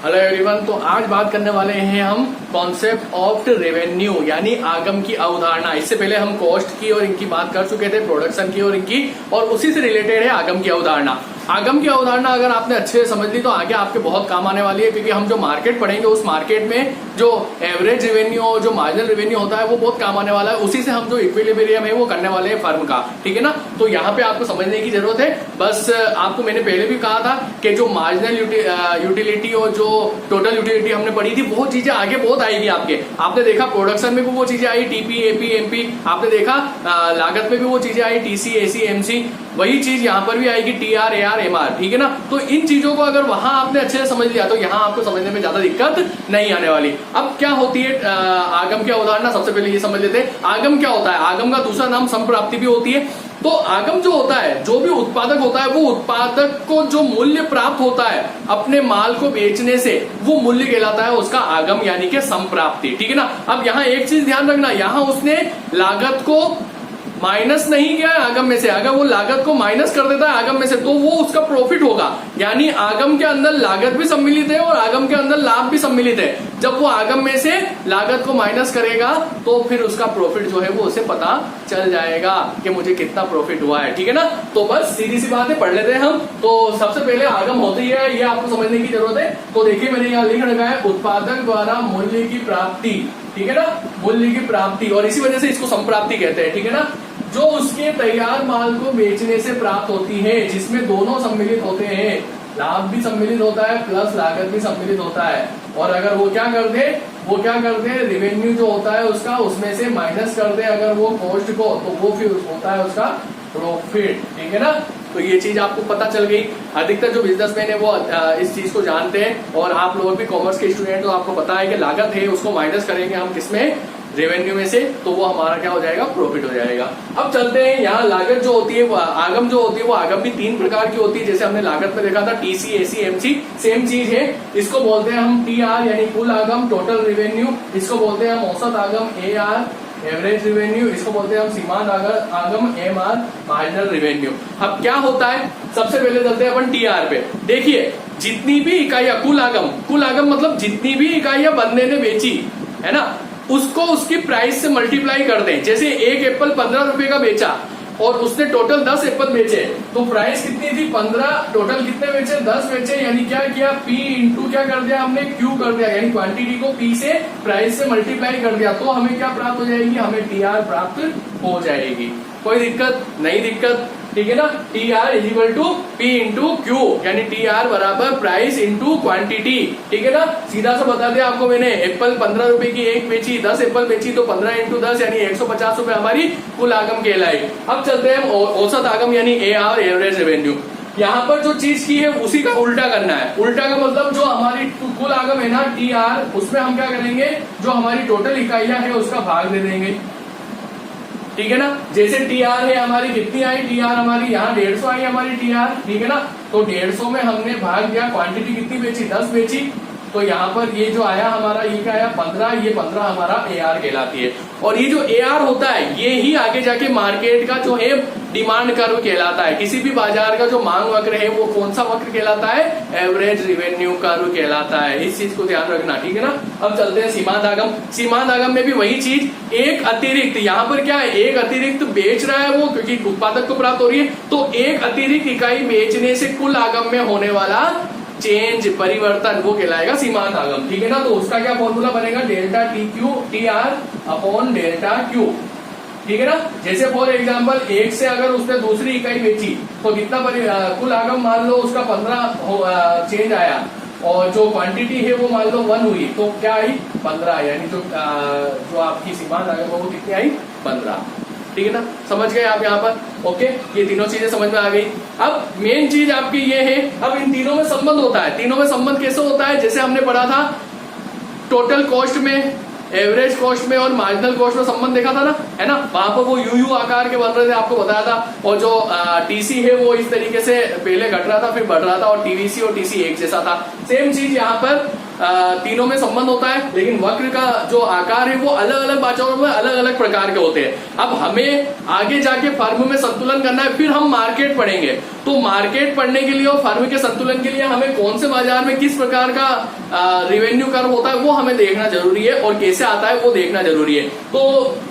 Hello everyone. तो आज बात करने वाले हैं हम कॉन्सेप्ट ऑफ रेवेन्यू यानी आगम की अवधारणा। इससे पहले हम कॉस्ट की और इनकी बात कर चुके थे, प्रोडक्शन की और इनकी, और उसी से रिलेटेड है आगम की अवधारणा। आगम की अवधारणा अगर आपने अच्छे से समझ ली तो आगे आपके बहुत काम आने वाली है, क्योंकि हम जो मार्केट पढ़ेंगे उस मार्केट में जो एवरेज रेवेन्यू और जो मार्जिनल रेवेन्यू होता है वो बहुत काम आने वाला है। उसी से हम जो इक्विलिब्रियम है वो करने वाले हैं फर्म का, ठीक है ना। तो यहाँ पे आपको समझने की जरूरत है। बस आपको मैंने पहले भी कहा था कि जो मार्जिनल यूटिलिटी और जो टोटल यूटिलिटी हमने पढ़ी थी वो चीजें आगे बहुत आएगी आपके। आपने देखा प्रोडक्शन में भी वो चीजें आई, टीपी, एपी, एमपी। आपने देखा लागत में भी वो चीजें आई, टीसी, एसी, एमसी। वही चीज यहाँ पर भी आएगी, टीआर, एआर, एमआर, ठीक है ना। तो इन चीजों को अगर वहां आपने अच्छे से समझ लिया तो यहाँ आपको समझने में ज्यादा दिक्कत नहीं आने वाली। अब क्या होती है आगम की अवधारणा, सबसे पहले ये समझ लेते हैं आगम क्या होता है। आगम का दूसरा नाम संप्राप्ति भी होती है। तो आगम जो होता है, जो भी उत्पादक होता है, वो उत्पादक को जो मूल्य प्राप्त होता है अपने माल को बेचने से, वो मूल्य कहलाता है उसका आगम यानी कि संप्राप्ति, ठीक है ना। अब यहाँ एक चीज ध्यान रखना, यहाँ उसने लागत को माइनस नहीं किया है आगम में से। अगर वो लागत को माइनस कर देता है आगम में से तो वो उसका प्रॉफिट होगा। यानी आगम के अंदर लागत भी सम्मिलित है और आगम के अंदर लाभ भी सम्मिलित है। जब वो आगम में से लागत को माइनस करेगा तो फिर उसका प्रॉफिट जो है वो उसे पता चल जाएगा कि मुझे कितना प्रॉफिट हुआ है, ठीक है ना। तो बस सीधी सी बात है, पढ़ लेते हैं हम। तो सबसे पहले आगम होती है, ये आपको समझने की जरूरत है। तो देखिए मैंने यहाँ लिख रखा है उत्पादक द्वारा मूल्य की प्राप्ति, ठीक है ना, मूल्य की प्राप्ति, और इसी वजह से इसको संप्राप्ति कहते हैं, ठीक है ना। जो उसके तैयार माल को बेचने से प्राप्त होती है, जिसमें दोनों सम्मिलित होते हैं, लाभ भी सम्मिलित होता है प्लस लागत भी सम्मिलित होता है। और अगर वो क्या कर दे रेवेन्यू जो होता है उसका, उसमें से माइनस कर दे अगर वो कॉस्ट को, तो वो फिर होता है उसका प्रॉफिट, ठीक है ना। तो ये चीज आपको पता चल गई। अधिकतर जो बिजनेसमैन है वो इस चीज को जानते हैं, और आप लोग भी कॉमर्स के स्टूडेंट, तो आपको पता है कि लागत है उसको माइनस करेंगे हम किसमें, रेवेन्यू में से, तो वो हमारा क्या हो जाएगा, प्रॉफिट हो जाएगा। अब चलते हैं यहाँ लागत जो होती है, आगम जो होती है वो आगम भी तीन प्रकार की होती है। जैसे हमने लागत में देखा था टीसी, एसी, एमसी, सेम चीज है। इसको बोलते हैं हम टीआर यानी कुल आगम, टोटल रेवेन्यू। इसको बोलते हैं हम औसत आगम, एआर, एवरेज रेवेन्यू। इसको बोलते हैं हम सीमांत आगम, एमआर, मार्जिनल रेवेन्यू। अब क्या होता है, सबसे पहले चलते हैं अपन टीआर पे। देखिए जितनी भी इकाइयां, कुल आगम मतलब जितनी भी इकाइयां बंदे ने बेची है ना, उसको उसकी प्राइस से मल्टीप्लाई कर दें। जैसे एक एप्पल 15 रुपए का बेचा और उसने टोटल 10 एप्पल बेचे, तो प्राइस कितनी थी 15, टोटल कितने बेचे 10 बेचे। यानी क्या किया, P इंटू क्या कर दिया हमने, Q कर दिया, यानी क्वांटिटी को P से प्राइस से मल्टीप्लाई कर दिया, तो हमें क्या प्राप्त हो जाएगी, हमें TR प्राप्त हो जाएगी। कोई दिक्कत नहीं, दिक्कत, ठीक है ना। TR is equal to P into Q, यानी TR बराबर प्राइस इंटू क्वांटिटी, ठीक है ना। सीधा सा बता दिया आपको मैंने, एप्पल 15 रुपए की एक बेची, 10 एप्पल बेची, तो 15 इंटू 10 यानी 150 रुपए हमारी कुल आगम कहलाई। अब चलते हैं औसत आगम यानी AR, एवरेज रेवेन्यू। यहाँ पर जो चीज की है उसी का उल्टा करना है। उल्टा का मतलब जो हमारी कुल आगम है ना TR, उसमें हम क्या करेंगे, जो हमारी टोटल इकाइयां है उसका भाग दे देंगे, ठीक है ना। जैसे टीआर है हमारी, कितनी आई टीआर हमारी, यहाँ 150 आई हमारी टीआर, ठीक है ना। तो 150 में हमने भाग दिया, क्वांटिटी कितनी बेची, 10 बेची, तो यहाँ पर ये जो आया हमारा, ये क्या आया 15, ये 15 हमारा एआर कहलाती है। और ये जो एआर होता है ये ही आगे जाके मार्केट का जो है डिमांड कर्व कहलाता है। किसी भी बाजार का जो मांग वक्र है वो कौन सा वक्र कहलाता है, एवरेज रेवेन्यू कर्व कहलाता है। इस चीज को ध्यान रखना, ठीक है ना। अब चलते हैं सीमांत आगम। सीमांत आगम में भी वही चीज, एक अतिरिक्त, यहाँ पर क्या है, एक अतिरिक्त बेच रहा है वो, क्योंकि उत्पादक को प्राप्त हो रही है, तो एक अतिरिक्त इकाई बेचने से कुल आगम में होने वाला चेंज, परिवर्तन, वो कहलाएगा सीमांत आगम, ठीक है ना। तो उसका क्या फॉर्मूला बनेगा, delta TR upon delta Q, ठीक है ना। जैसे फॉर एग्जांपल एक से अगर उसने दूसरी इकाई बेची तो कितना कुल आगम मान लो उसका 15 चेंज आया, और जो क्वांटिटी है वो मान लो 1 हुई, तो क्या आई 15, यानी जो आपकी सीमांत आगम है वो कितनी आई 15, ठीक है ना। समझ गए आप यहाँ पर, ओके। ये तीनों चीजें समझ में आ गई। अब मेन चीज आपकी ये है, अब इन तीनों में संबंध होता है। तीनों में संबंध कैसे होता है, जैसे हमने पढ़ा था टोटल कॉस्ट में, एवरेज कॉस्ट में और मार्जिनल कॉस्ट में संबंध देखा था ना, है ना। वहां पर वो यू आकार के बन रहे थे, आपको बताया था। और जो टीसी है वो इस तरीके से पहले घट रहा था फिर बढ़ रहा था, और टीवीसी और टीसी एक जैसा था। सेम चीज यहाँ पर तीनों में संबंध होता है, लेकिन वक्र का जो आकार है वो अलग अलग बाजारों में अलग अलग प्रकार के होते हैं। अब हमें आगे जाके फर्म में संतुलन करना है, फिर हम मार्केट पढ़ेंगे। तो मार्केट पढ़ने के लिए और फर्म के संतुलन के लिए हमें कौन से बाजार में किस प्रकार का रेवेन्यू कर्व होता है वो हमें देखना जरूरी है, और कैसे आता है वो देखना जरूरी है। तो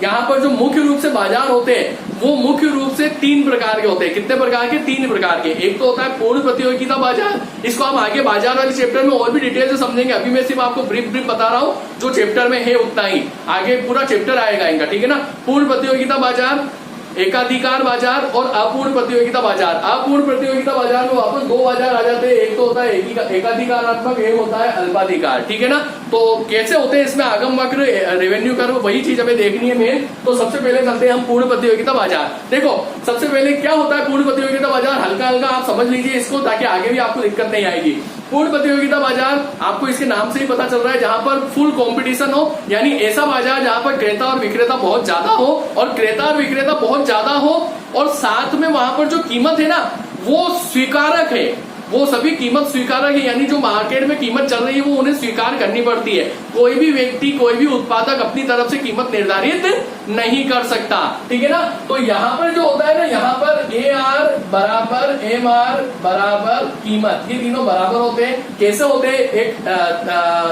यहाँ पर जो मुख्य रूप से बाजार होते हैं वो मुख्य रूप से 3 प्रकार के होते हैं। कितने प्रकार के? 3 प्रकार के। एक तो होता है पूर्ण प्रतियोगिता बाजार, इसको हम आगे बाजार वाले चैप्टर में और भी डिटेल से समझेंगे, अभी मैं सिर्फ आपको ब्रीफ बता रहा हूं, जो चैप्टर में है उतना ही, आगे पूरा चैप्टर आएगा इनका, ठीक है ना। पूर्ण प्रतियोगिता बाजार, एकाधिकार बाजार और अपूर्ण प्रतियोगिता बाजार। अपूर्ण प्रतियोगिता बाजार में वापस 2 बाजार आ जाते हैं, एक तो होता है एकाधिकारात्मक, एक होता है अल्पाधिकार, ठीक है ना। तो कैसे होते हैं इसमें आगम वक्र, रेवेन्यू कर्व, वही चीज हमें देखनी है मेन। तो सबसे पहले चलते हैं हम पूर्ण प्रतियोगिता बाजार। देखो सबसे पहले क्या होता है पूर्ण प्रतियोगिता बाजार, हल्का हल्का आप समझ लीजिए इसको, ताकि आगे भी आपको दिक्कत नहीं आएगी। पूर्ण प्रतियोगिता बाजार आपको इसके नाम से ही पता चल रहा है, जहां पर फुल कंपटीशन हो, यानी ऐसा बाजार जहां पर क्रेता और विक्रेता बहुत ज्यादा हो, और क्रेता और विक्रेता बहुत ज्यादा हो, और साथ में वहां पर जो कीमत है ना वो स्वीकारक है, वो सभी कीमत स्वीकारक है, यानी जो मार्केट में कीमत चल रही है वो उन्हें स्वीकार करनी पड़ती है। कोई भी व्यक्ति, कोई भी उत्पादक अपनी तरफ से कीमत निर्धारित नहीं कर सकता, ठीक है ना। तो यहाँ पर जो होता है ना, यहाँ पर AR बराबर MR बराबर कीमत, ये तीनों बराबर होते हैं। कैसे होते हैं, एक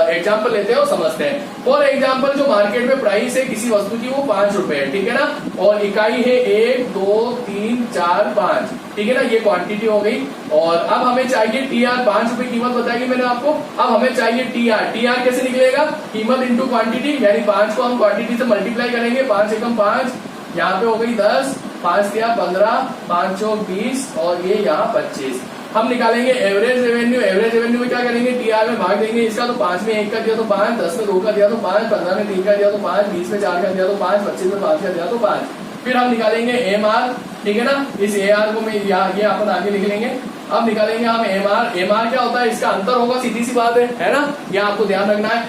एग्जाम्पल लेते हैं और समझते हैं। फॉर एग्जाम्पल जो मार्केट में प्राइस है किसी वस्तु की वो 5 रुपए है, ठीक है ना, और इकाई है 1 2 3 4 5, ठीक है ना, ये क्वांटिटी हो गई। और अब हमें चाहिए TR, 5 रुपए कीमत बताएगी मैंने आपको। अब हमें चाहिए TR कैसे निकलेगा, कीमत इंटू क्वांटिटी, यानी 5 को हम क्वांटिटी से मल्टीप्लाई करेंगे, 5 एकम 5, यहाँ पे हो गई 10, 5 या 15, 5 चौक 20, और ये यहाँ 25। हम निकालेंगे एवरेज रेवेन्यू। एवरेज रेवेन्यू में क्या करेंगे, TR में भाग देंगे इसका, तो 5 में 1 का दिया तो 5, 10 में 2 का दिया तो 5, 15 में 3 का दिया तो 5, 20 में 4 का दिया तो 5, 25 में 5 का दिया तो 5। फिर हम निकालेंगे MR, ठीक है ना, इस AR को मैं ये अपन आगे लिख लेंगे। अब निकालेंगे हम MR क्या होता है, इसका अंतर होगा, सीधी सी बात है ना, यह आपको ध्यान रखना है।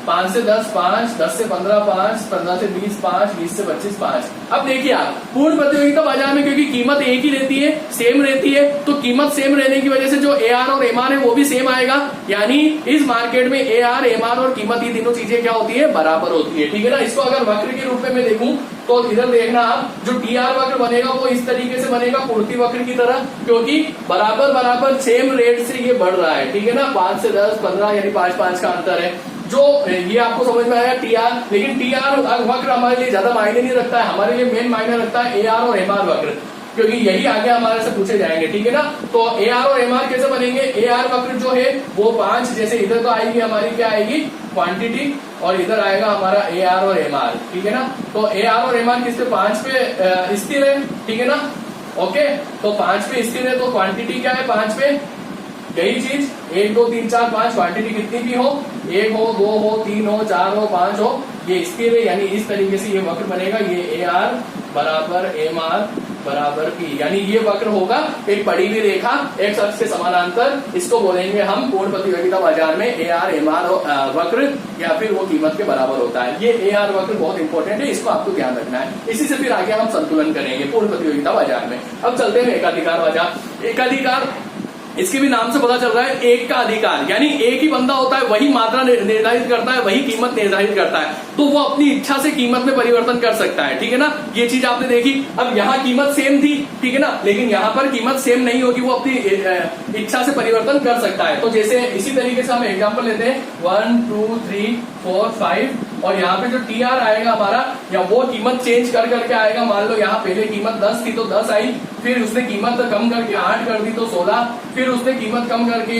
5 से 10 5, 10 से 15 5, 15 से 20 5, 20 से 25 5। अब देखिए आप पूर्ण प्रतियोगिता बाजार में क्योंकि कीमत एक ही रहती है, सेम रहती है, तो कीमत सेम रहने की वजह से जो AR और MR है वो भी सेम आएगा, यानी इस मार्केट में AR MR और कीमत, ये तीनों चीजें क्या होती है, बराबर होती है, ठीक है ना। इसको अगर वक्र के रूप में मैं देखूं तो इधर देखना आप, जो TR वक्र बनेगा वो इस तरीके से बनेगा पूर्ति वक्र की तरह, क्योंकि बराबर बराबर सेम रेट से ये बढ़ रहा है, ठीक है ना। 5 से 10 15 यानी 5 का अंतर है, जो ये आपको समझ में आया TR। लेकिन TR वक्र हमारे लिए ज्यादा मायने नहीं रखता है, हमारे लिए मेन मायने रखता है AR और MR वक्र, क्योंकि यही आगे हमारे से पूछे जाएंगे, ठीक है ना। तो AR और MR कैसे बनेंगे, AR वक्र जो है वो 5, जैसे इधर तो आएगी हमारी क्या आएगी, क्वांटिटी, और इधर आएगा हमारा AR और MR, ठीक है ना। तो AR और MR किस पे, 5 पे स्थिर है, ठीक है ना। ओके, तो 5 पे स्थिर है, तो क्वांटिटी क्या है 5 पे, यही चीज 1 2 3 4 5, क्वांटिटी कितनी भी हो, 1 हो 2 हो 3 हो 4 हो 5 हो, ये स्थिर है, यानी इस तरीके से ये वक्र बनेगा, ये AR बराबर MR बराबर P, यानी ये वक्र होगा एक पड़ी हुई रेखा एक्स अक्ष के समानांतर, इसको बोलेंगे हम पूर्ण प्रतियोगिता बाजार में AR MR वक्र, या फिर वो कीमत के बराबर होता है। ये AR वक्र बहुत इंपॉर्टेंट है, इसको आपको ध्यान रखना है। इसी से फिर आगे हम संतुलन करेंगे पूर्ण प्रतियोगिता बाजार में। अब चलते हैं एकाधिकार बाजार। एकाधिकार, इसके भी नाम से पता चल रहा है एक का अधिकार, यानी एक ही बंदा होता है, वही मात्रा निर्धारित करता है, वही कीमत निर्धारित करता है, तो वो अपनी इच्छा से कीमत में परिवर्तन कर सकता है, ठीक है ना। ये चीज आपने देखी। अब यहाँ कीमत सेम थी, ठीक है ना, लेकिन यहाँ पर कीमत सेम नहीं होगी, वो अपनी इच्छा से परिवर्तन कर सकता है। तो जैसे इसी तरीके से हम एग्जाम्पल लेते हैं 1 2 3 4 5, और यहाँ पे जो TR आएगा हमारा, या वो कीमत चेंज कर करके आएगा। मान लो यहाँ पहले कीमत 10 थी तो 10 आई, फिर उसने कीमत कम करके 8 कर दी तो 16, फिर उसने कीमत कम करके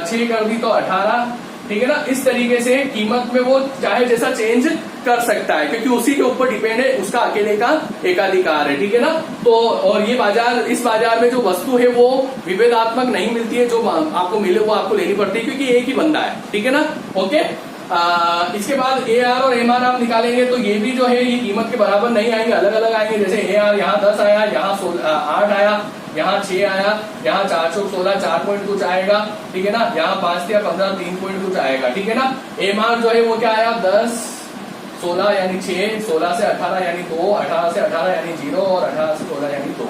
6 कर दी तो 18, ठीक है ना। इस तरीके से कीमत में वो चाहे जैसा चेंज कर सकता है, क्योंकि उसी के ऊपर डिपेंड है, उसका अकेले का एकाधिकार है, ठीक है ना। तो और ये बाजार, इस बाजार में जो वस्तु है वो विभेदात्मक नहीं मिलती है, जो आपको मिले वो आपको लेनी पड़ती है, क्योंकि एक ही बंदा है, ठीक है ना। ओके, इसके बाद AR और MR आप निकालेंगे तो ये भी जो है ये कीमत के बराबर नहीं आएंगे, अलग अलग आएंगे। जैसे AR यहाँ 10 आया, यहाँ 8 आया, यहाँ 6 आया, यहाँ 4 चौक 16 4 पॉइंट कुछ आएगा, ठीक है ना। यहाँ 5 या 15 3 पॉइंट कुछ आएगा, ठीक है ना। MR जो है वो क्या आया, 10 16 यानी 6, 16 से 18 यानी 2, 18 से 18 यानी 0, और 18 से 16 यानी 2,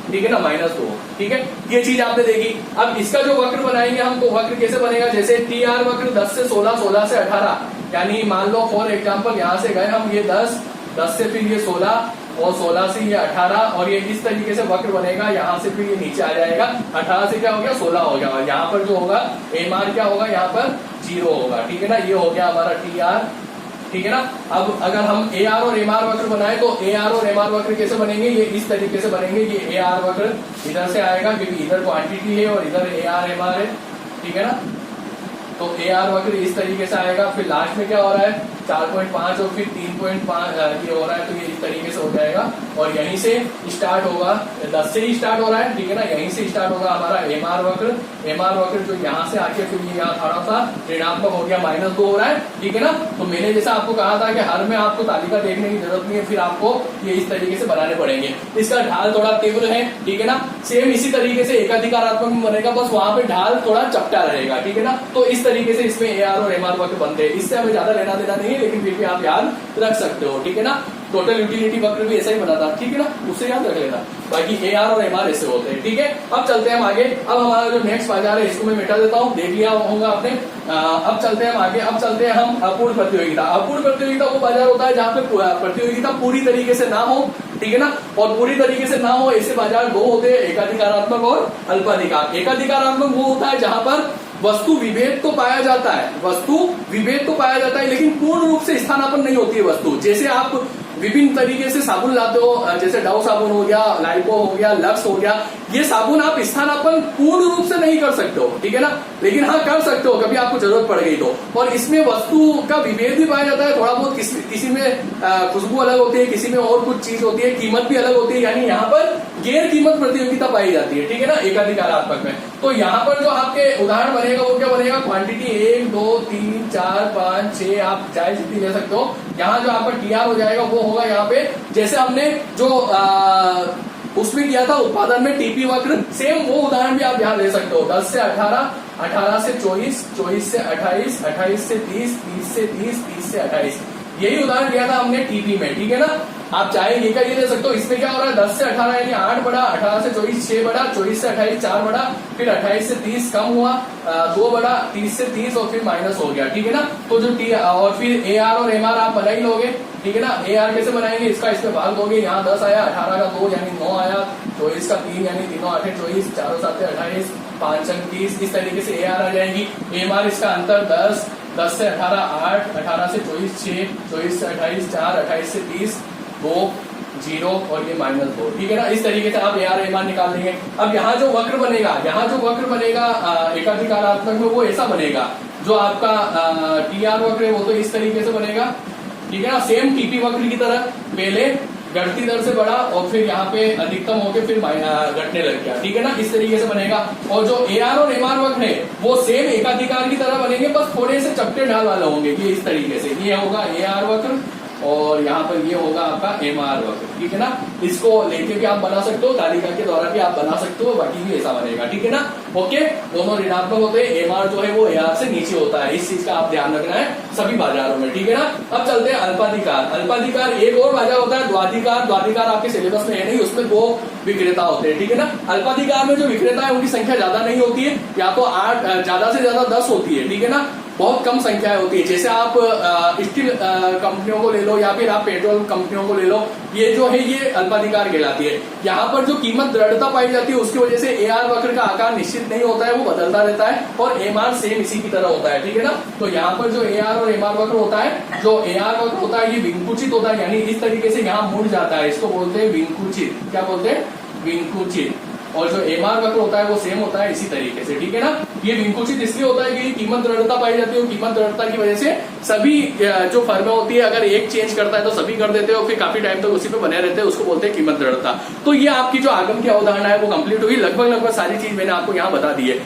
ठीक है ना, -2, ठीक है, ये चीज आपने देखी। अब इसका जो वक्र बनाएंगे हम, तो वक्र कैसे बनेगा, जैसे TR वक्र 10 से 16, 16 से 18, यानी मान लो फॉर एग्जाम्पल यहाँ से गए हम, ये 10 से फिर ये 16 और 16 से ये 18, और ये इस तरीके से वक्र बनेगा। यहाँ से फिर ये नीचे आ जाएगा, 18 से क्या हो गया 16 हो गया, और यहाँ पर जो होगा MR क्या होगा, यहाँ पर 0 होगा, ठीक है ना। ये हो गया हमारा TR, ठीक है ना। अब अगर हम AR और MR वक्र बनाए तो AR और MR वक्र कैसे बनेंगे, ये इस तरीके से बनेंगे। ये AR वक्र इधर से आएगा क्योंकि इधर क्वांटिटी है और इधर AR MR है, ठीक है ना। तो AR वक्र इस तरीके से आएगा, फिर लास्ट में क्या हो रहा है 4.5 और फिर 3.5 ये हो रहा है, तो ये इस तरीके से हो जाएगा। और यहीं से स्टार्ट होगा, 10 से ही स्टार्ट हो रहा है, ठीक है ना, यहीं से स्टार्ट होगा हमारा MR वक्र जो यहाँ से आके फिर ये यहाँ थोड़ा सा ऋणात्मक हो गया, -2 हो रहा है, ठीक है ना। तो मैंने जैसा आपको कहा था कि हर में आपको तालिका देखने की जरूरत नहीं है, फिर आपको ये इस तरीके से बनाने पड़ेंगे। इसका ढाल थोड़ा तीव्र है, ठीक है ना। सेम इसी तरीके से एकाधिकारात्मक में बनेगा, बस वहां पे ढाल थोड़ा चपटा रहेगा, ठीक है ना। तो इस तरीके से इसमें AR और MR वक्र बनते हैं। इससे हमें ज्यादा लेना देना नहीं है, लेकिन फिर भी आप याद रख सकते हो, ठीक है ना। टोटल यूटिलिटी वक्र भी ऐसा ही बना था, ठीक है ना, उससे याद रख लेना। बाकी AR और MR ऐसे होते हैं, ठीक है। अब चलते हैं हम आगे। अब हमारा जो नेक्स्ट बाजार है इसको मैं मिटा देता हूँ, देख लिया होगा आपने। अब चलते हैं हम आगे। अब चलते हैं हम अपूर्ण प्रतियोगिता। अपूर्ण प्रतियोगिता वो बाजार होता है जहाँ पे प्रतियोगिता पूरी तरीके से ना हो, ठीक है ना। और पूरी तरीके से ना हो ऐसे बाजार दो होते हैं, एकाधिकारात्मक और अल्पाधिकार। एकाधिकारात्मक वो होता है जहां पर वस्तु विभेद तो पाया जाता है, लेकिन पूर्ण रूप से स्थानापन्न नहीं होती है वस्तु। जैसे आप विभिन्न तरीके से साबुन लाते हो, जैसे डव साबुन हो गया, लाइको हो गया, लक्स हो गया, ये साबुन आप स्थानापन्न पूर्ण रूप से नहीं कर सकते हो, ठीक है ना, लेकिन हाँ कर सकते हो कभी आपको जरूरत पड़ गई तो। और इसमें वस्तु का विभेद भी पाया जाता है थोड़ा बहुत, किसी में खुशबू अलग होती है, किसी में और कुछ चीज होती है, कीमत भी अलग होती है, यानी यहाँ पर गैर कीमत प्रतियोगिता पाई जाती है, ठीक है ना, एकाधिकारात्मक में। तो यहाँ पर जो आपके उदाहरण बनेगा वो क्या बनेगा, क्वांटिटी 1 2 3 4 5 6 आप चाहे जितनी ले सकते हो। यहाँ जो आपका TR हो जाएगा वो होगा यहाँ पे, जैसे हमने जो उसमें किया था उत्पादन में TP वक्र, सेम वो उदाहरण भी आप यहाँ ले सकते हो। 10 से 18, 18 से 24, 24 से 28, 28 से 30, 30 से 30, 30 से 28, यही उदाहरण लिया था हमने TP में, ठीक है ना। आप चाहे ये का ये ले सकते हो। इसमें क्या हो रहा है 10 से 18 यानी 8 बढ़ा, 18 से 24 6 बढ़ा, 24 से 28 4 बढ़ा, फिर 28 से 30 कम हुआ 2 बढ़ा, 30 से 30 और फिर माइनस हो गया, ठीक है ना। तो जो और फिर AR और MR आप बना ही लोगे, ठीक है ना। AR कैसे बनाएंगे, इसका इसमें भाग दोगे, यहाँ 10 आया, 18 का 2 यानी 9 आया, 24 का 3 यानी 3 8 24, 4 7 28, 5 30, इस तरीके से AR आ जाएगी। MR इसका अंतर 10 से 18 8, 18 से 24 6, 24 से 28 4, 28 से 30 2 0 और ये -2, ठीक है ना। इस तरीके से आप AR MR निकाल लेंगे। अब यहाँ जो वक्र बनेगा एकाधिकारात्मक में वो ऐसा बनेगा, जो आपका TR वक्र है वो तो इस तरीके से बनेगा, ठीक है ना, सेम TP वक्र की तरह, पहले घटती दर से बढ़ा और फिर यहाँ पे अधिकतम होके फिर घटने लग गया, ठीक है ना, इस तरीके से बनेगा। और जो AR और MR वक्र है वो सेम एकाधिकार की तरह बनेंगे, बस थोड़े से चपटे ढाल वाले होंगे, ये इस तरीके से। ये होगा AR वक्र और यहाँ पर ये होगा आपका MR वक्र, ठीक है ना। इसको लेके भी आप बना सकते हो, तालिका के द्वारा भी आप बना सकते हो, बाकी भी ऐसा बनेगा, ठीक है ना। ओके, दोनों ऋणात्मक होते हैं, MR जो है वो AR से नीचे होता है, इस चीज का आप ध्यान रखना है सभी बाजारों में, ठीक है ना। अब चलते हैं अल्पाधिकार। एक और बाजार होता है द्वाधिकार आपके सिलेबस में है नहीं, उसमें 2 विक्रेता होते हैं, ठीक है ना। अल्पाधिकार में जो विक्रेता है उनकी संख्या ज्यादा नहीं होती है, या तो 8 ज्यादा से ज्यादा 10 होती है, ठीक है ना, बहुत कम संख्या होती है। जैसे आप स्टील कंपनियों को ले लो या फिर आप पेट्रोल कंपनियों को ले लो, ये जो है ये अल्पाधिकार कहलाती है। यहाँ पर जो कीमत दृढ़ता पाई जाती है उसकी वजह से AR वक्र का आकार निश्चित नहीं होता है, वो बदलता रहता है, और MR सेम इसी की तरह होता है, ठीक है ना। तो यहाँ पर जो AR और MR वक्र होता है, जो AR वक्र होता है ये विंकुचित होता है, यानी इस तरीके से यहाँ मुड़ जाता है, इसको बोलते हैं विंकुचित। क्या बोलते हैं, विंकुचित। और जो MR वक्र होता है वो सेम होता है इसी तरीके से, ठीक है ना। ये विंकुचित इसलिए होता है कि कीमत दृढ़ता पाई जाती है, कीमत दृढ़ता की वजह से सभी जो फर्में होती है अगर एक चेंज करता है तो सभी कर देते हैं और फिर काफी टाइम तक उसी पे बने रहते हैं, उसको बोलते हैं कीमत दृढ़ता। तो ये आपकी जो आगम की अवधारणा है वो कंप्लीट हुई, लगभग सारी चीज मैंने आपको यहाँ बता दी है।